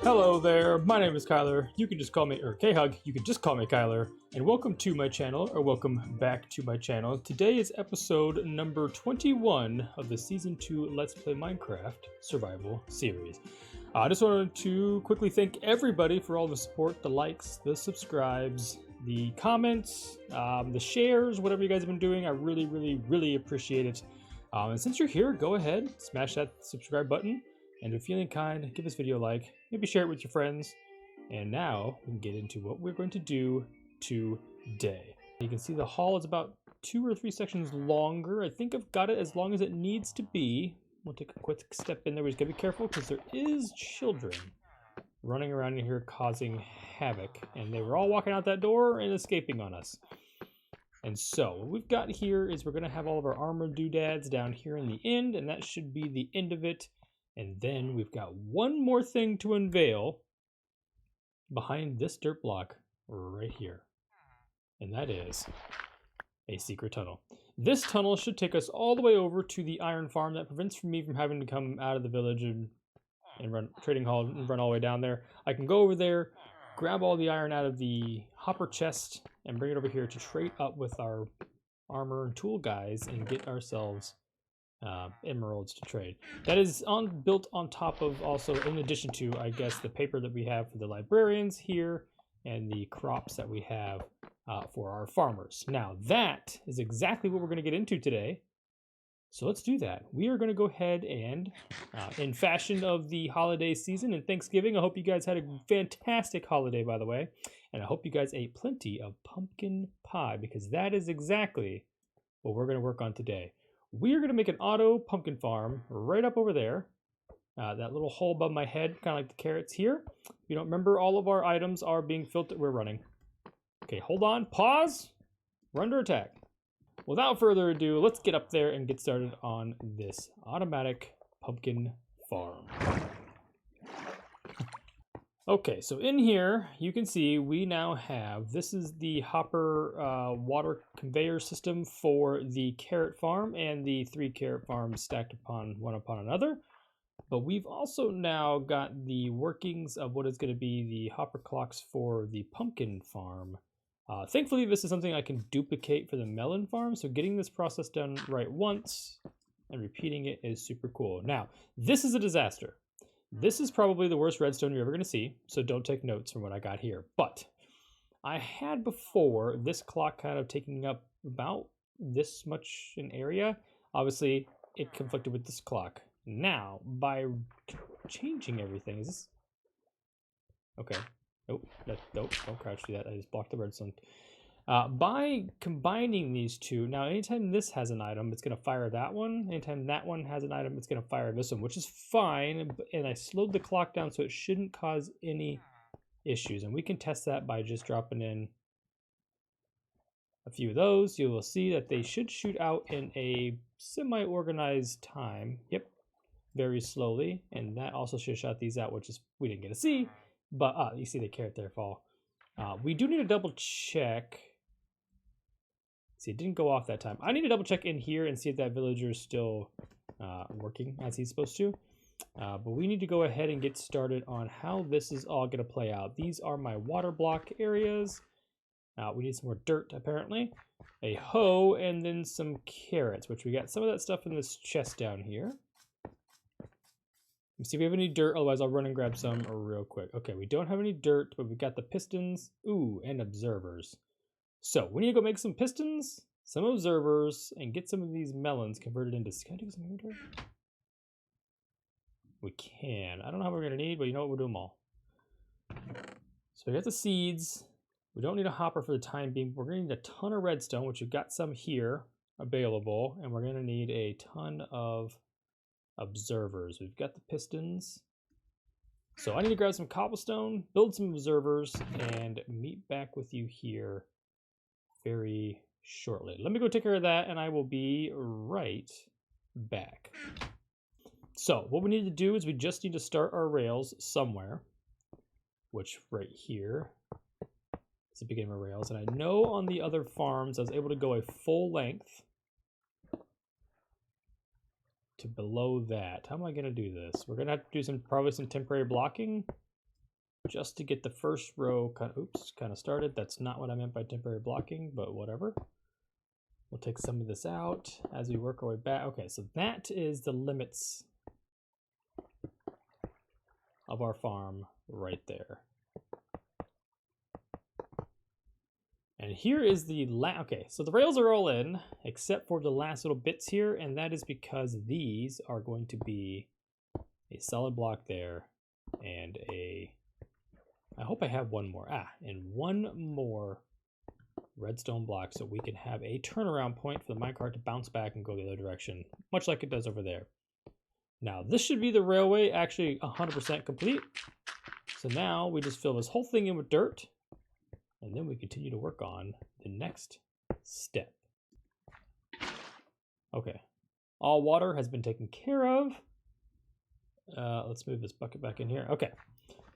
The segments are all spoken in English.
Hello there, my name is Kyler. You can just call me, or K-Hug, you can just call me Kyler. And welcome to my channel, or welcome back to my channel. Today is episode number 21 of the Season 2 Let's Play Minecraft Survival Series. I just wanted to quickly thank everybody for all the support, the likes, the subscribes, the comments, the shares, whatever you guys have been doing. I really appreciate it. And since you're here, go ahead, smash that subscribe button. And if you're feeling kind, give this video a like, maybe share it with your friends. And now we can get into what we're going to do today. You can see the hall is about 2 or 3 sections longer. I think I've got it as long as it needs to be. We'll take a quick step in there. We just gotta be careful because there is children running around in here causing havoc. And they were all walking out that door and escaping on us. And so what we've got here is we're gonna have all of our armor doodads down here in the end, and that should be the end of it. And then we've got one more thing to unveil behind this dirt block right here. And that is a secret tunnel. This tunnel should take us all the way over to the iron farm. That prevents me from having to come out of the village and run trading hall and run all the way down there. I can go over there, grab all the iron out of the hopper chest and bring it over here to trade up with our armor and tool guys and get ourselves emeralds to trade. That is built on top of, also in addition to, I guess, the paper that we have for the librarians here and the crops that we have for our farmers. Now that is exactly what we're going to get into today. So let's do that. We are going to go ahead and, in fashion of the holiday season and Thanksgiving, I hope you guys had a fantastic holiday, by the way. And I hope you guys ate plenty of pumpkin pie, because that is exactly what we're going to work on today. We are going to make an auto pumpkin farm right up over there. That little hole above my head, kind of like the carrots here. If you don't remember, all of our items are being filtered. We're running. Okay, hold on. Pause. We're under attack. Without further ado, let's get up there and get started on this automatic pumpkin farm. Okay, so in here, you can see we now have, this is the hopper water conveyor system for the carrot farm and the 3 carrot farms stacked upon one upon another. But we've also now got the workings of what is going to be the hopper clocks for the pumpkin farm. Thankfully, this is something I can duplicate for the melon farm, so getting this process done right once and repeating it is super cool. Now, this is a disaster. This is probably the worst redstone you're ever going to see, so don't take notes from what I got here. But I had before this clock kind of taking up about this much an area. Obviously, it conflicted with this clock. Now, by changing everything, is this... Okay. Nope, nope, don't crouch do that. I just blocked the redstone. By combining these two, now anytime this has an item, it's going to fire that one. Anytime that one has an item, it's going to fire this one, which is fine. And I slowed the clock down so it shouldn't cause any issues. And we can test that by just dropping in a few of those. You will see that they should shoot out in a semi-organized time. Yep, very slowly. And that also should shut these out, which is we didn't get to see. But you see the carrot there fall. We do need to double check. See, it didn't go off that time. I need to double check in here and see if that villager is still working as he's supposed to. But we need to go ahead and get started on how this is all going to play out. These are my water block areas. We need some more dirt, apparently. A hoe, and then some carrots, which we got some of that stuff in this chest down here. Let's see if we have any dirt, otherwise I'll run and grab some real quick. Okay, we don't have any dirt, but we've got the pistons, and observers. So we need to go make some pistons, some observers, and get some of these melons converted into... Can I do some inventory? We can. I don't know how we're going to need, but you know what? We'll do them all. So we got the seeds. We don't need a hopper for the time being. We're going to need a ton of redstone, which we've got some here available, and we're going to need a ton of observers. We've got the pistons. So I need to grab some cobblestone, build some observers, and meet back with you here very shortly. Let me go take care of that, and I will be right back. So what we need to do is we just need to start our rails somewhere, which right here is the beginning of our rails. And I know on the other farms I was able to go a full length to below that. How am I going to do this? We're going to have to do probably some temporary blocking. just to get the first row kind of started. That's not what I meant by temporary blocking, but whatever. We'll take some of this out as we work our way back. Okay, so that is the limits of our farm right there. And here is the okay, so the rails are all in, except for the last little bits here, and that is because these are going to be a solid block there, and I hope I have one more, and one more redstone block so we can have a turnaround point for the minecart to bounce back and go the other direction, much like it does over there. Now, this should be the railway, actually 100% complete. So now we just fill this whole thing in with dirt, and then we continue to work on the next step. Okay, all water has been taken care of. Let's move this bucket back in here. Okay,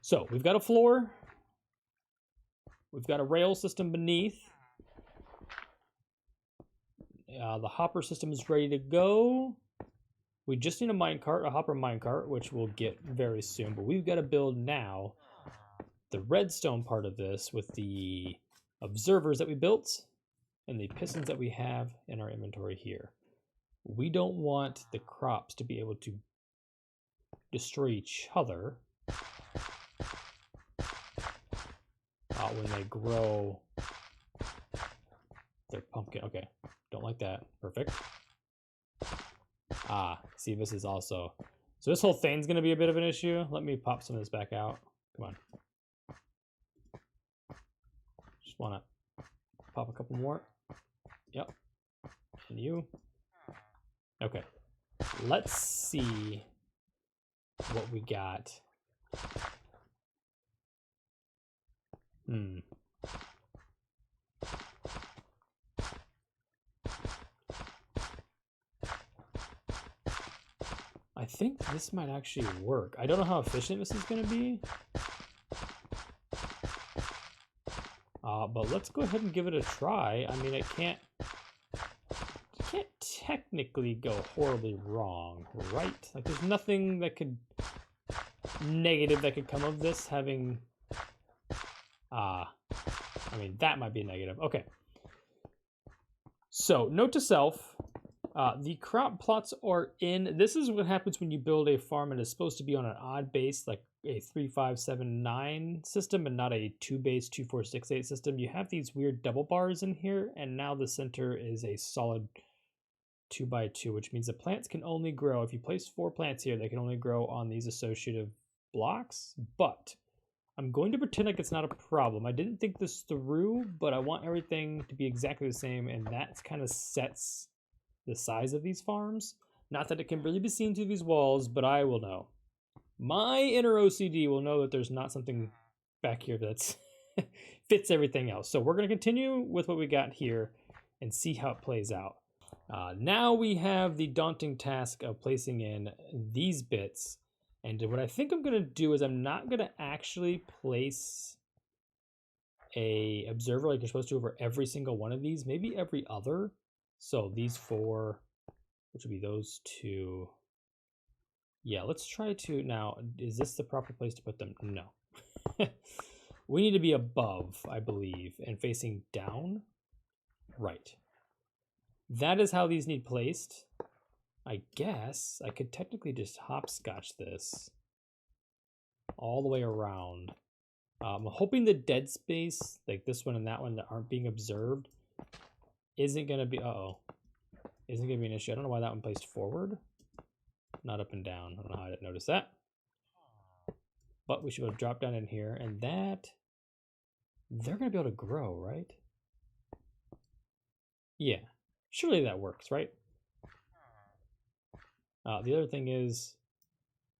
so we've got a floor. We've got a rail system beneath. The hopper system is ready to go. We just need a minecart, a hopper minecart, which we'll get very soon. But we've got to build now the redstone part of this with the observers that we built and the pistons that we have in our inventory here. We don't want the crops to be able to destroy each other when they grow their pumpkin. Okay, don't like that. Perfect. See, this is also... So this whole thing's going to be a bit of an issue. Let me pop some of this back out. Come on. Just want to pop a couple more. Yep. And you. Okay. Let's see what we got. I think this might actually work. I don't know how efficient this is going to be. But let's go ahead and give it a try. I mean, it can't technically go horribly wrong, right? Like, there's nothing that could negative that could come of this having... I mean, that might be a negative. Okay. So, note to self, the crop plots are in. This is what happens when you build a farm and it's supposed to be on an odd base, like a 3, 5, 7, 9 system and not a 2 base 2, 4, 6, 8 system. You have these weird double bars in here, and now the center is a solid 2 by 2, which means the plants can only grow. If you place 4 plants here, they can only grow on these associative blocks, but I'm going to pretend like it's not a problem. I didn't think this through, but I want everything to be exactly the same, and that kind of sets the size of these farms. Not that it can really be seen through these walls, but I will know. My inner OCD will know that there's not something back here that's fits everything else. So we're going to continue with what we got here and see how it plays out. Now we have the daunting task of placing in these bits. And what I think I'm going to do is I'm not going to actually place a observer like you're supposed to over every single one of these, maybe every other. So these 4, which would be those 2. Yeah, let's try to... Now, is this the proper place to put them? No. We need to be above, I believe, and facing down. Right. That is how these need placed. I guess I could technically just hopscotch this all the way around. I'm hoping the dead space, like this one and that one that aren't being observed, isn't going to be... Isn't going to be an issue. I don't know why that one placed forward. Not up and down. I don't know how I didn't notice that. But we should be able to drop down in here, and that... They're going to be able to grow, right? Yeah. Surely that works, right? The other thing is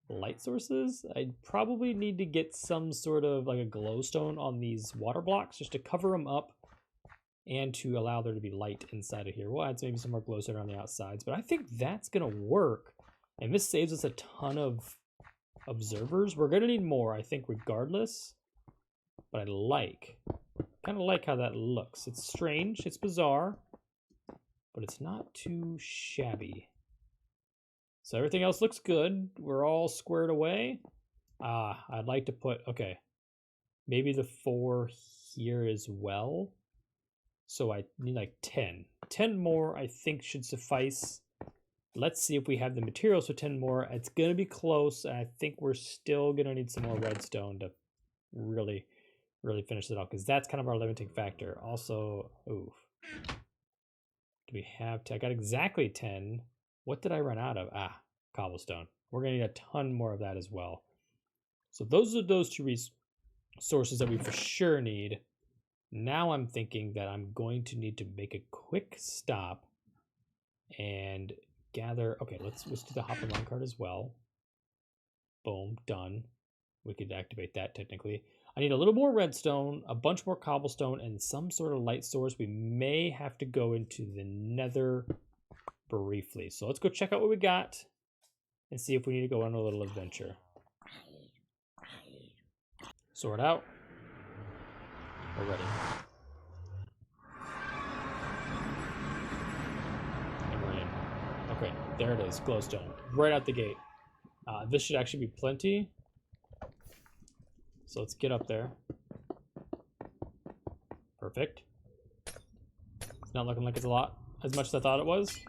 light sources. I probably need to get some sort of like a glowstone on these water blocks just to cover them up and to allow there to be light inside of here. We'll add maybe some more glowstone on the outsides, but I think that's going to work. And this saves us a ton of observers. We're going to need more, I think, regardless. But I kind of like how that looks. It's strange, it's bizarre, but it's not too shabby. So everything else looks good. We're all squared away. I'd like to put, okay, maybe the 4 here as well. So I need like 10. 10 more I think should suffice. Let's see if we have the materials for 10 more. It's going to be close. I think we're still going to need some more redstone to really finish it off, because that's kind of our limiting factor. Also, oof. Do we have 10? I got exactly 10. What did I run out of? Ah, cobblestone. We're going to need a ton more of that as well. So those are those 2 resources that we for sure need. Now I'm thinking that I'm going to need to make a quick stop and gather. Okay, let's do the hopper minecart as well. Boom, done. We could activate that technically. I need a little more redstone, a bunch more cobblestone, and some sort of light source. We may have to go into the nether briefly. So let's go check out what we got and see if we need to go on a little adventure. Sort out. We're ready. And we're in. Okay, there it is, glowstone. Right out the gate. This should actually be plenty. So let's get up there. Perfect. It's not looking like it's a lot, as much as I thought it was.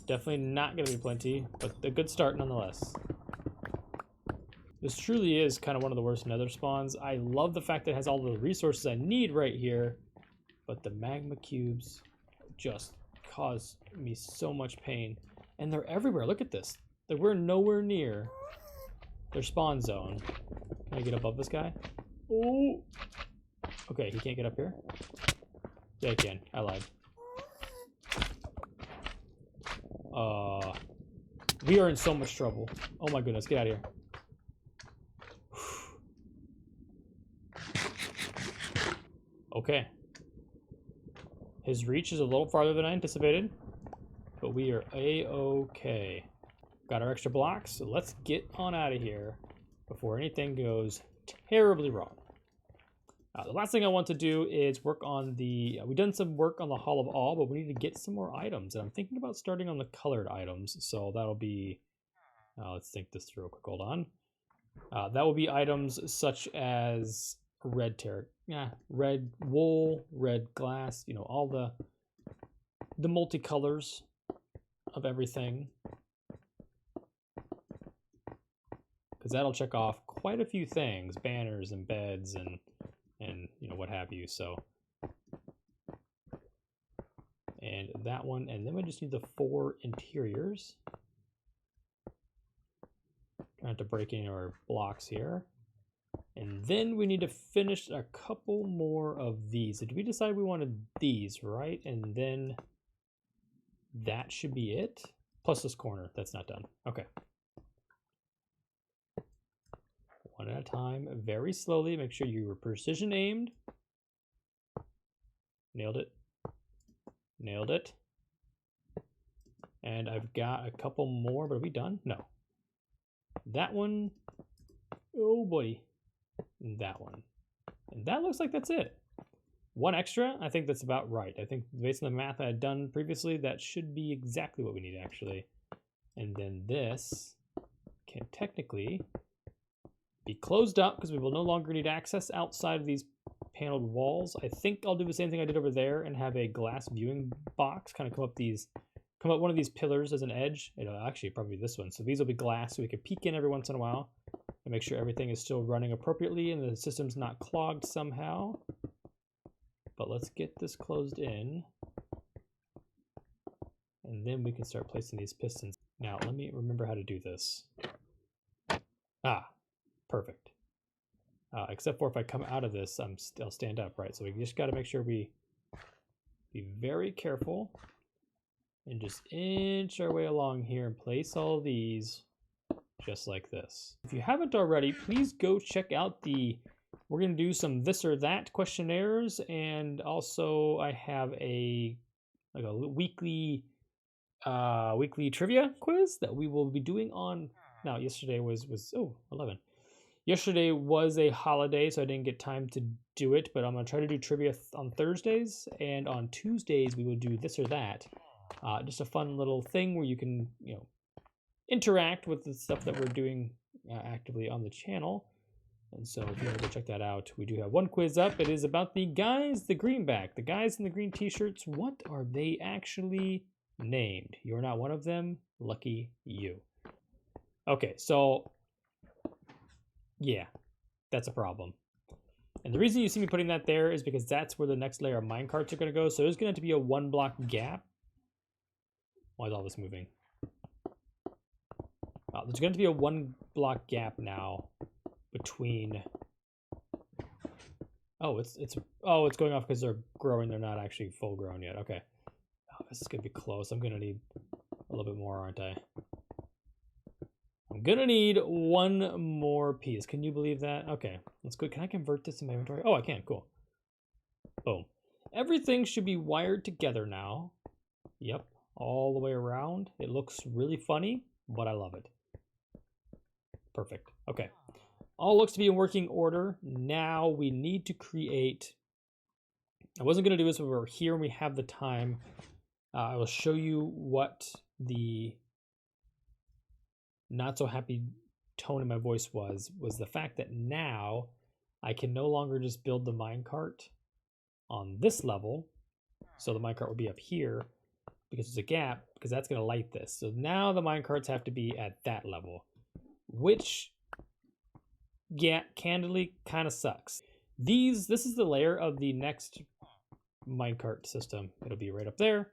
Definitely not going to be plenty, but a good start nonetheless. This truly is kind of one of the worst nether spawns. I love the fact that it has all the resources I need right here, but the magma cubes just cause me so much pain. And they're everywhere. Look at this. We're nowhere near their spawn zone. Can I get above this guy? Oh! Okay, he can't get up here? Yeah, he can. I lied. We are in so much trouble. Oh my goodness, get out of here. Okay. His reach is a little farther than I anticipated, but we are a-okay. Got our extra blocks, so let's get on out of here before anything goes terribly wrong. The last thing I want to do is work on the... we've done some work on the Hall of All, but we need to get some more items, and I'm thinking about starting on the colored items, so that'll be... let's think this through real quick, hold on. That will be items such as red red wool, red glass, you know, all the multicolors of everything. Because that'll check off quite a few things, banners and beds and you know, what have you. So, and that one, and then we just need the 4 interiors. Trying not to break any of our blocks here. And then we need to finish a couple more of these. Did we decide we wanted these, right? And then that should be it. Plus this corner, that's not done. Okay. One at a time, very slowly. Make sure you were precision aimed. Nailed it. Nailed it. And I've got a couple more, but are we done? No. That one. Oh boy. And that one. And that looks like that's it. One extra, I think that's about right. I think based on the math I had done previously, that should be exactly what we need actually. And then this can technically be closed up because we will no longer need access outside of these paneled walls. I think I'll do the same thing I did over there and have a glass viewing box kind of come up one of these pillars as an edge. It'll actually probably be this one. So these will be glass so we can peek in every once in a while and make sure everything is still running appropriately and the system's not clogged somehow. But let's get this closed in. And then we can start placing these pistons. Now, let me remember how to do this. Ah, perfect. Except for if I come out of this, I'll stand up, right? So we just got to make sure we be very careful and just inch our way along here and place all of these just like this. If you haven't already, please go check out we're going to do some this or that questionnaires, and also I have a weekly trivia quiz that we will be doing on. Now, yesterday was 11. Yesterday was a holiday, so I didn't get time to do it, but I'm going to try to do trivia on Thursdays, and on Tuesdays we will do this or that. Just a fun little thing where you can, interact with the stuff that we're doing actively on the channel. And so if you want to go check that out, we do have one quiz up. It is about the guys, the greenback, the guys in the green t-shirts. What are they actually named? You're not one of them. Lucky you. Okay, so yeah, that's a problem. And the reason you see me putting that there is because that's where the next layer of minecarts are going to go. So there's going to be a 1 block gap. Why is all this moving? There's going to be a 1 block gap now between. Oh, it's going off because they're growing. They're not actually full grown yet. Okay. Oh, this is going to be close. I'm going to need a little bit more, aren't I? I'm going to need 1 more piece. Can you believe that? Okay, that's good. Can I convert this in my inventory? Oh, I can. Cool. Boom. Everything should be wired together now. Yep, all the way around. It looks really funny, but I love it. Perfect. Okay. All looks to be in working order. Now we need to create. I wasn't going to do this, but we're here and we have the time. I will show you what the not so happy tone in my voice was the fact that now I can no longer just build the minecart on this level. So the minecart will be up here because there's a gap, because that's going to light this. So now the minecarts have to be at that level, which, yeah, candidly kind of sucks. This is the layer of the next minecart system. It'll be right up there.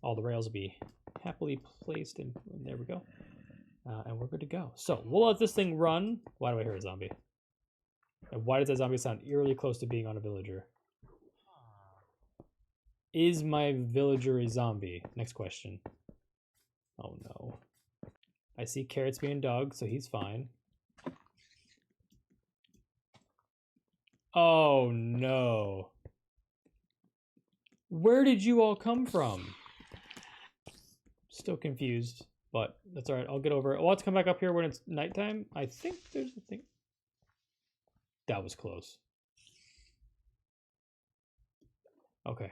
All the rails will be happily placed in. There we go. And we're good to go. So we'll let this thing run. Why do I hear a zombie? And why does that zombie sound eerily close to being on a villager? Is my villager a zombie? Next question. Oh no. I see carrots being dug, so he's fine. Oh no. Where did you all come from? Still confused, but that's all right. I'll get over it. I'll have to come back up here when it's nighttime. I think there's a thing. That was close. Okay.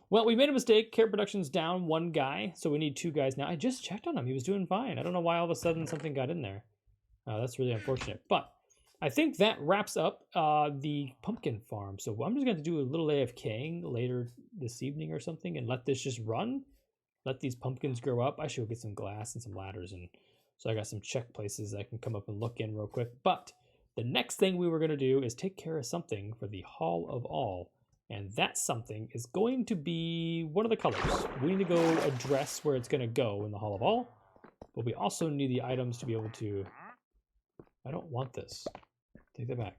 Well, we made a mistake. Carrot production's down 1 guy, so we need 2 guys now. I just checked on him. He was doing fine. I don't know why all of a sudden something got in there. That's really unfortunate. But I think that wraps up the pumpkin farm. So I'm just going to do a little AFKing later this evening or something and let this just run. Let these pumpkins grow up. I should go get some glass and some ladders, and so I got some check places I can come up and look in real quick. But the next thing we were going to do is take care of something for the Hall of All, and that something is going to be one of the colors. We need to go address where it's going to go in the Hall of All, but we also need the items to be able to. I don't want this. Take that back.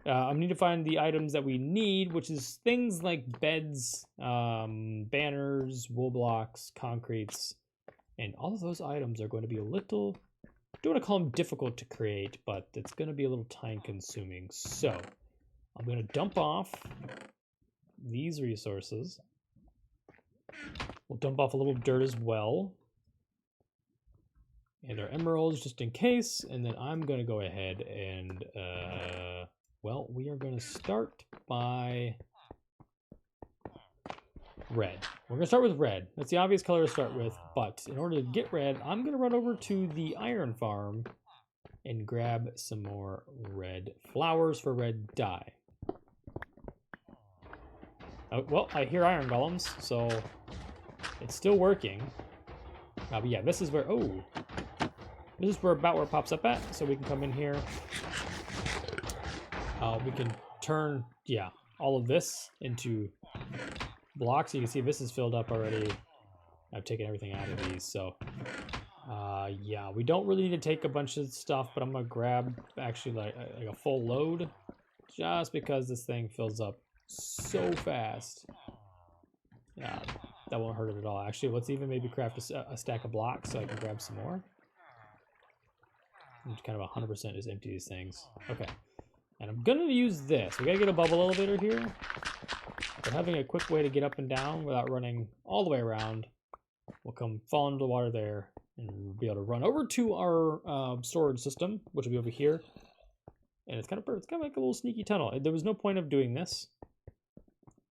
I need to find the items that we need, which is things like beds, banners, wool blocks, concretes, and all of those items are going to be a little, I don't want to call them difficult to create, but it's going to be a little time consuming. So I'm going to dump off these resources. We'll dump off a little dirt as well. And our emeralds just in case. And then I'm going to go ahead and, well, we are going to start by red. We're going to start with red. That's the obvious color to start with, but in order to get red, I'm going to run over to the iron farm and grab some more red flowers for red dye. Oh, well, I hear iron golems, so it's still working. But yeah, this is where, this is about where it pops up at, so we can come in here. We can turn, yeah, all of this into blocks. You can see this is filled up already. I've taken everything out of these, so yeah, we don't really need to take a bunch of stuff, but I'm gonna grab actually like a full load just because this thing fills up so fast. Yeah, that won't hurt it at all. Actually, let's even maybe craft a stack of blocks so I can grab some more. I'm kind of 100% just empty these things. Okay. And I'm gonna use this. We gotta get a bubble elevator here. But having a quick way to get up and down without running all the way around, we'll come fall into the water there and we'll be able to run over to our storage system, which will be over here. And it's kind of like a little sneaky tunnel. There was no point of doing this.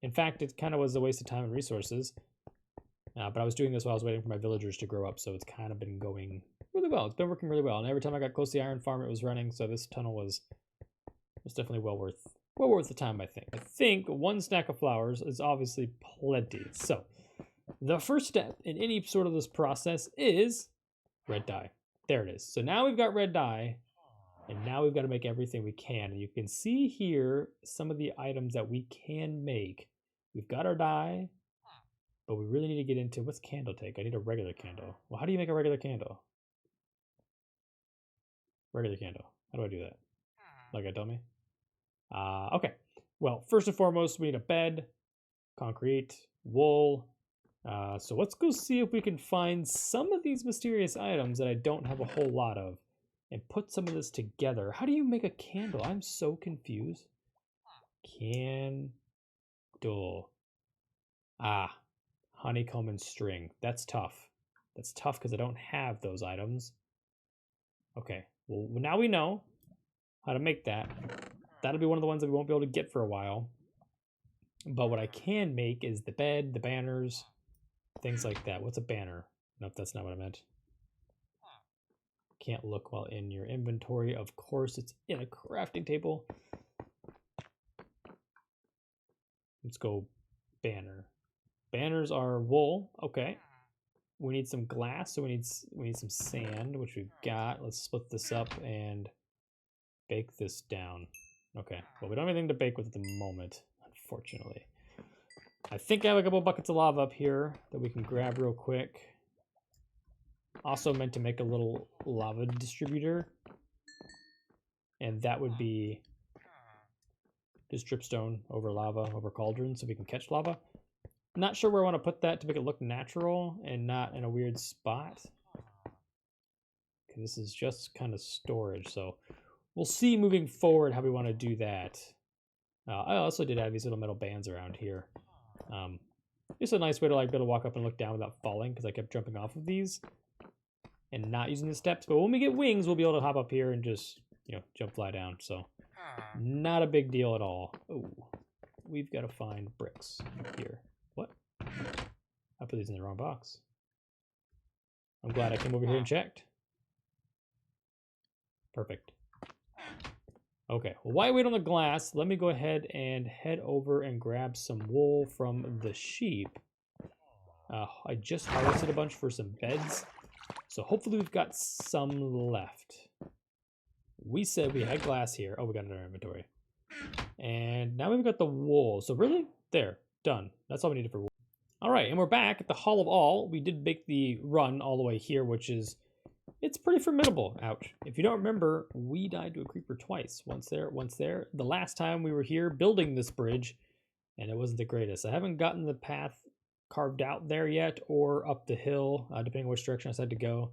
In fact, it kind of was a waste of time and resources. But I was doing this while I was waiting for my villagers to grow up, so it's kind of been going really well. It's been working really well. And every time I got close to the iron farm, it was running, so this tunnel was It's definitely well worth the time, I think. I think one stack of flowers is obviously plenty. So the first step in any sort of this process is red dye. There it is. So now we've got red dye, and now we've got to make everything we can. And you can see here some of the items that we can make. We've got our dye, but we really need to get into, what's candle take? I need a regular candle. Well, how do you make a regular candle? Regular candle. How do I do that? Like I tell me? Okay. Well, first and foremost, we need a bed, concrete, wool. So let's go see if we can find some of these mysterious items that I don't have a whole lot of and put some of this together. How do you make a candle? I'm so confused. Candle. Honeycomb and string. That's tough. That's tough because I don't have those items. Okay, well, now we know how to make that. That'll be one of the ones that we won't be able to get for a while. But what I can make is the bed, the banners, things like that. What's a banner? Nope, that's not what I meant. Can't look while in your inventory. Of course, it's in a crafting table. Let's go banner. Banners are wool. Okay. We need some glass, so we need some sand, which we've got. Let's split this up and bake this down. Okay. Well, we don't have anything to bake with at the moment, unfortunately. I think I have a couple buckets of lava up here that we can grab real quick. Also meant to make a little lava distributor. And that would be just dripstone over lava, over cauldron, so we can catch lava. Not sure where I want to put that to make it look natural and not in a weird spot. Because this is just kind of storage, so we'll see moving forward how we want to do that. I also did have these little metal bands around here. Just a nice way to like be able to walk up and look down without falling, because I kept jumping off of these and not using the steps. But when we get wings, we'll be able to hop up here and just, you know, jump fly down. So not a big deal at all. Oh, we've got to find bricks here. What? I put these in the wrong box. I'm glad I came over here and checked. Perfect. Okay, well, while I wait on the glass, let me go ahead and head over and grab some wool from the sheep. I just harvested a bunch for some beds, so hopefully we've got some left. We said we had glass here. Oh, we got it in our inventory. And now we've got the wool. So really, there, done. That's all we needed for wool. All right, and we're back at the Hall of All. We did make the run all the way here, which is, it's pretty formidable. Ouch. If you don't remember, we died to a creeper twice. Once there, once there. The last time we were here building this bridge, and it wasn't the greatest. I haven't gotten the path carved out there yet or up the hill, depending on which direction I decided to go.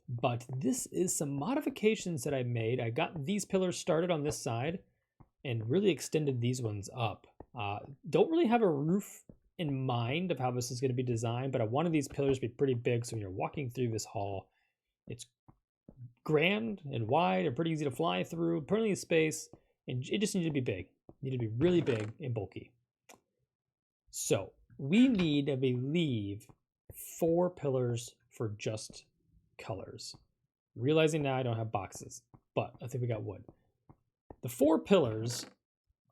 But this is some modifications that I made. I got these pillars started on this side and really extended these ones up. Don't really have a roof in mind of how this is going to be designed, but I wanted these pillars to be pretty big, so when you're walking through this hall, it's grand and wide and pretty easy to fly through, plenty of space, and it just needed to be big. It needed to be really big and bulky. So we need, I believe, 4 pillars for just colors. Realizing now I don't have boxes, but I think we got wood. The 4 pillars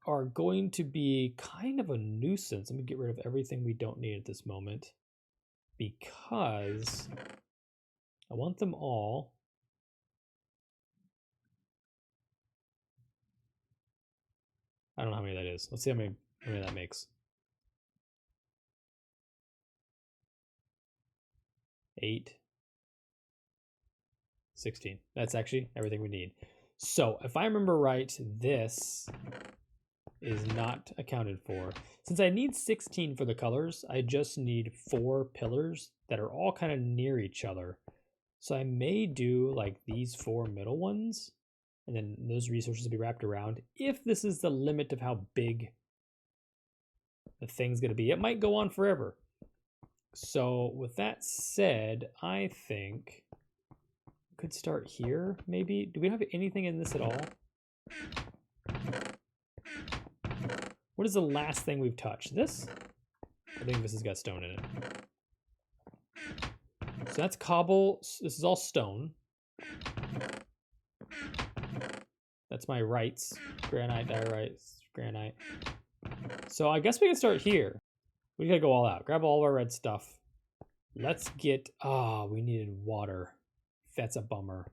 are going to be kind of a nuisance. Let me get rid of everything we don't need at this moment, because I want them all. I don't know how many that is. Let's see how many that makes. 8, 16. That's actually everything we need. So if I remember right, this is not accounted for. Since I need 16 for the colors, I just need 4 pillars that are all kind of near each other. So I may do like these 4 middle ones, and then those resources will be wrapped around. If this is the limit of how big the thing's going to be, it might go on forever. So with that said, I think we could start here, maybe. Do we have anything in this at all? What is the last thing we've touched? This? I think this has got stone in it. So that's cobble. This is all stone. That's my rights. Granite, diorite, granite. So I guess we can start here. We gotta go all out. Grab all of our red stuff. Let's get... Ah, we needed water. That's a bummer.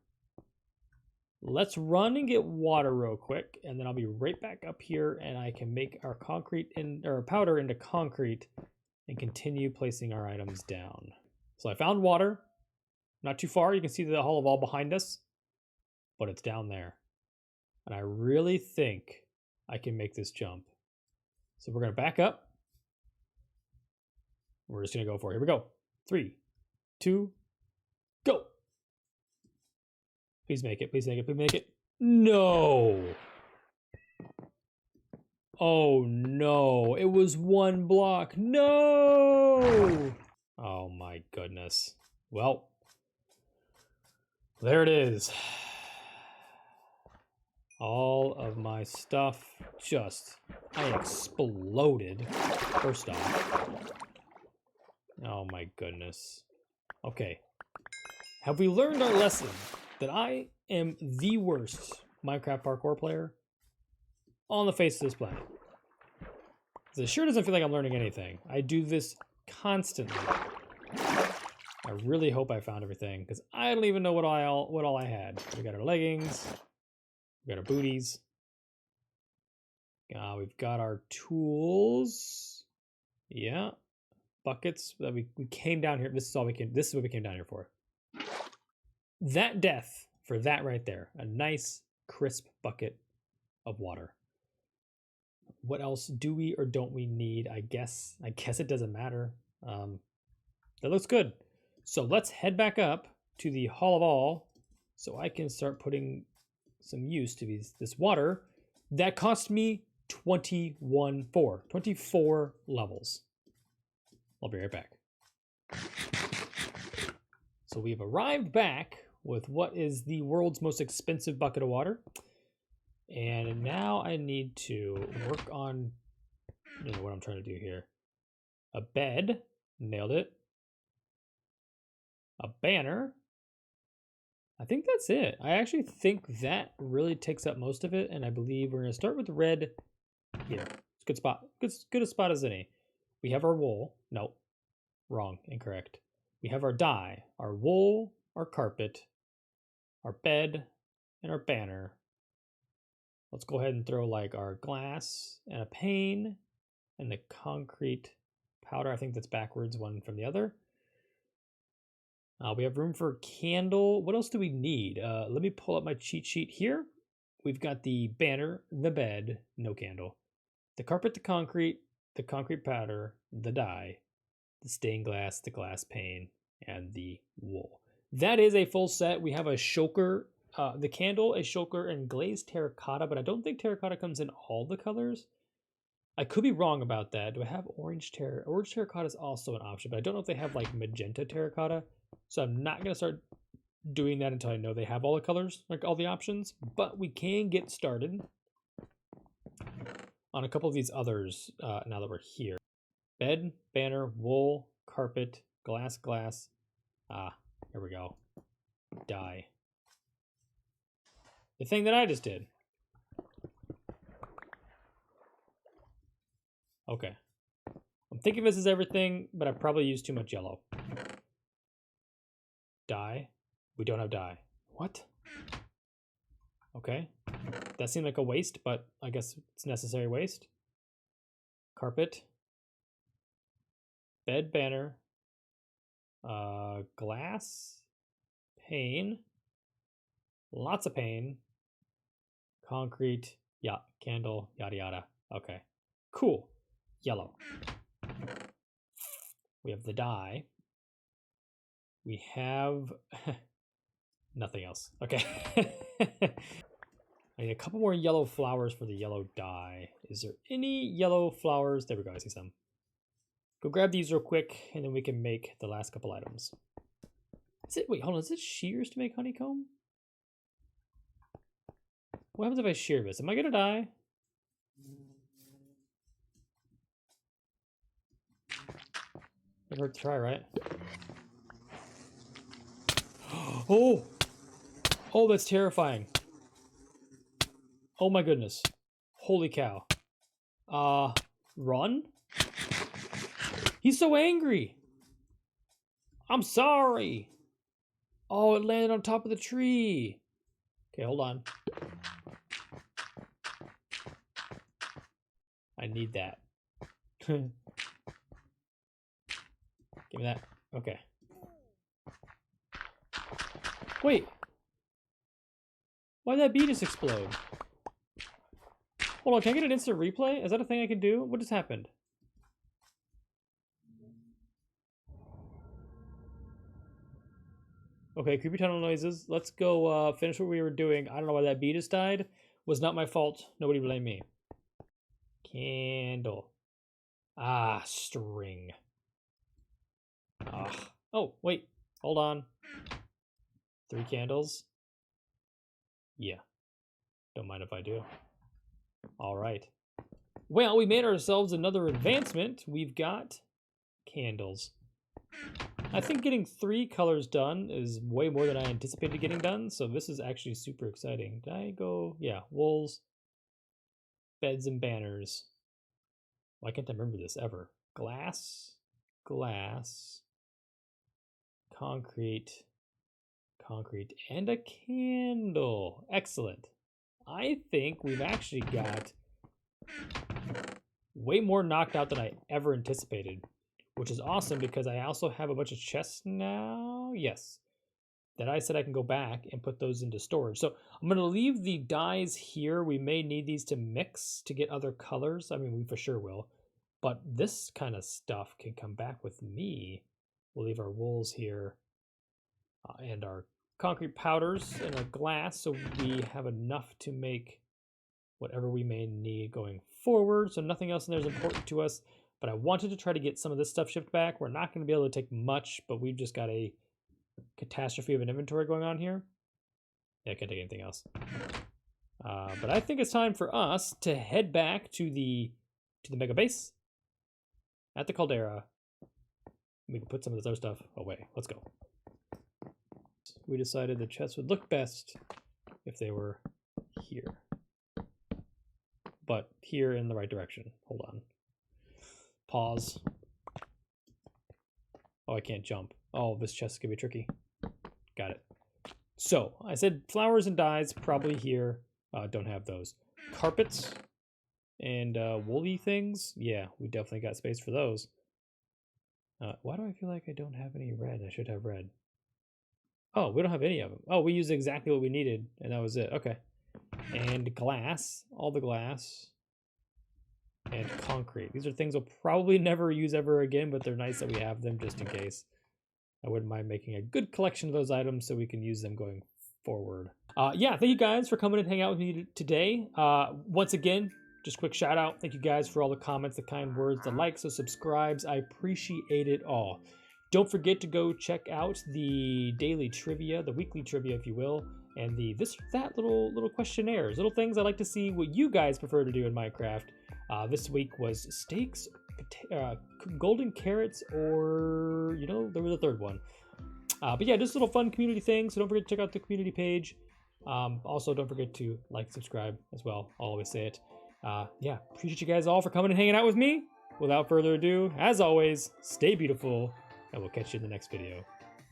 Let's run and get water real quick, and then I'll be right back up here, and I can make our concrete or powder into concrete and continue placing our items down. So I found water. Not too far. You can see the Hall of All behind us, but it's down there. And I really think I can make this jump. So we're going to back up. We're just going to go for it. Here we go. 3, 2, go. Please make it. Please make it. Please make it. No. Oh, no. It was one block. No. Oh, my goodness. Well, there it is. All of my stuff I exploded. First off. Oh, my goodness. Okay. Have we learned our lesson? That I am the worst Minecraft parkour player on the face of this planet. It sure doesn't feel like I'm learning anything. I do this constantly. I really hope I found everything, because I don't even know what all I had. We got our leggings. We got our booties. We've got our tools. Yeah. Buckets that we came down here. This is what we came down here for. That death for that right there. A nice, crisp bucket of water. What else do we or don't we need? I guess it doesn't matter. That looks good. So let's head back up to the Hall of All so I can start putting some use to this water that cost me 24 levels. I'll be right back. So we've arrived back with what is the world's most expensive bucket of water. And now I need to work on, what I'm trying to do here. A bed, nailed it. A banner. I think that's it. I actually think that really takes up most of it. And I believe we're going to start with red here. It's a good spot. Good a spot as any. We have our wool. Nope. Wrong. Incorrect. We have our dye, our wool, our carpet, our bed, and our banner. Let's go ahead and throw like our glass and a pane and the concrete powder. I think that's backwards, one from the other. We have room for candle. What else do we need? Let me pull up my cheat sheet here. We've got the banner, the bed, no candle. The carpet, the concrete powder, the dye, the stained glass, the glass pane, and the wool. That is a full set. We have a shulker, the candle, a shulker, and glazed terracotta, but I don't think terracotta comes in all the colors. I could be wrong about that. Do I have orange terracotta? Orange terracotta is also an option, but I don't know if they have like magenta terracotta. So I'm not going to start doing that until I know they have all the colors, like all the options. But we can get started on a couple of these others now that we're here. Bed, banner, wool, carpet, glass. Here we go. Dye. The thing that I just did. Okay. I'm thinking this is everything, but I probably used too much yellow. Dye. We don't have dye. What? Okay. That seemed like a waste, but I guess it's necessary waste. Carpet. Bed, banner. Glass. Pane. Lots of pane. Concrete. Yeah. Candle. Yada yada. Okay. Cool. Yellow. We have the dye. We have nothing else. Okay. I need a couple more yellow flowers for the yellow dye. Is there any yellow flowers? There we go. I see some. Go grab these real quick, and then we can make the last couple items. Wait, hold on. Is it shears to make honeycomb? What happens if I shear this? Am I gonna die? Never hurt to try, right? Oh! Oh, that's terrifying. Oh my goodness. Holy cow. Run? He's so angry. I'm sorry. Oh, it landed on top of the tree. Okay, hold on. I need that. Give me that. Okay. Wait. Why'd that bee just explode? Hold on, can I get an instant replay? Is that a thing I can do? What just happened? Okay, creepy tunnel noises. Let's go finish what we were doing. I don't know why that bee just died. Was not my fault. Nobody blame me. Candle. Ah, string. Ah. Oh, wait. Hold on. 3 candles. Yeah. Don't mind if I do. All right. Well, we made ourselves another advancement. We've got candles. I think getting 3 colors done is way more than I anticipated getting done, so this is actually super exciting. Did I go? Yeah, wools, beds, and banners. Why can't I remember this ever? Glass, glass, concrete, concrete, and a candle. Excellent. I think we've actually got way more knocked out than I ever anticipated, which is awesome because I also have a bunch of chests now. Yes, that I said I can go back and put those into storage. So I'm going to leave the dyes here. We may need these to mix to get other colors. I mean, we for sure will. But this kind of stuff can come back with me. We'll leave our wools here and our concrete powders and our glass so we have enough to make whatever we may need going forward. So nothing else in there is important to us. But I wanted to try to get some of this stuff shipped back. We're not going to be able to take much, but we've just got a catastrophe of an inventory going on here. Yeah, I can't take anything else. But I think it's time for us to head back to the mega base at the caldera. We can put some of this other stuff away. Let's go. We decided the chests would look best if they were here. But here in the right direction. Hold on. Pause. Oh, I can't jump. Oh, this chest is going to be tricky. Got it. So, I said flowers and dyes, probably here. Don't have those. Carpets and woolly things. Yeah, we definitely got space for those. Why do I feel like I don't have any red? I should have red. Oh, we don't have any of them. Oh, we used exactly what we needed, and that was it. Okay. And glass. All the glass. And concrete. These are things we'll probably never use ever again, but they're nice that we have them just in case. I wouldn't mind making a good collection of those items so we can use them going forward. Yeah, thank you guys for coming and hanging out with me today. Once again, just quick shout out. Thank you guys for all the comments, the kind words, the likes, the subscribes. I appreciate it all. Don't forget to go check out the daily trivia, the weekly trivia, if you will, and the this or that little questionnaires, little things I like to see what you guys prefer to do in Minecraft. This week was steaks, golden carrots, or, you know, there was a third one. But yeah, just a little fun community thing, so don't forget to check out the community page. Also, don't forget to like, subscribe as well. I'll always say it. Yeah, appreciate you guys all for coming and hanging out with me. Without further ado, as always, stay beautiful, and we'll catch you in the next video.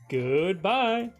Goodbye!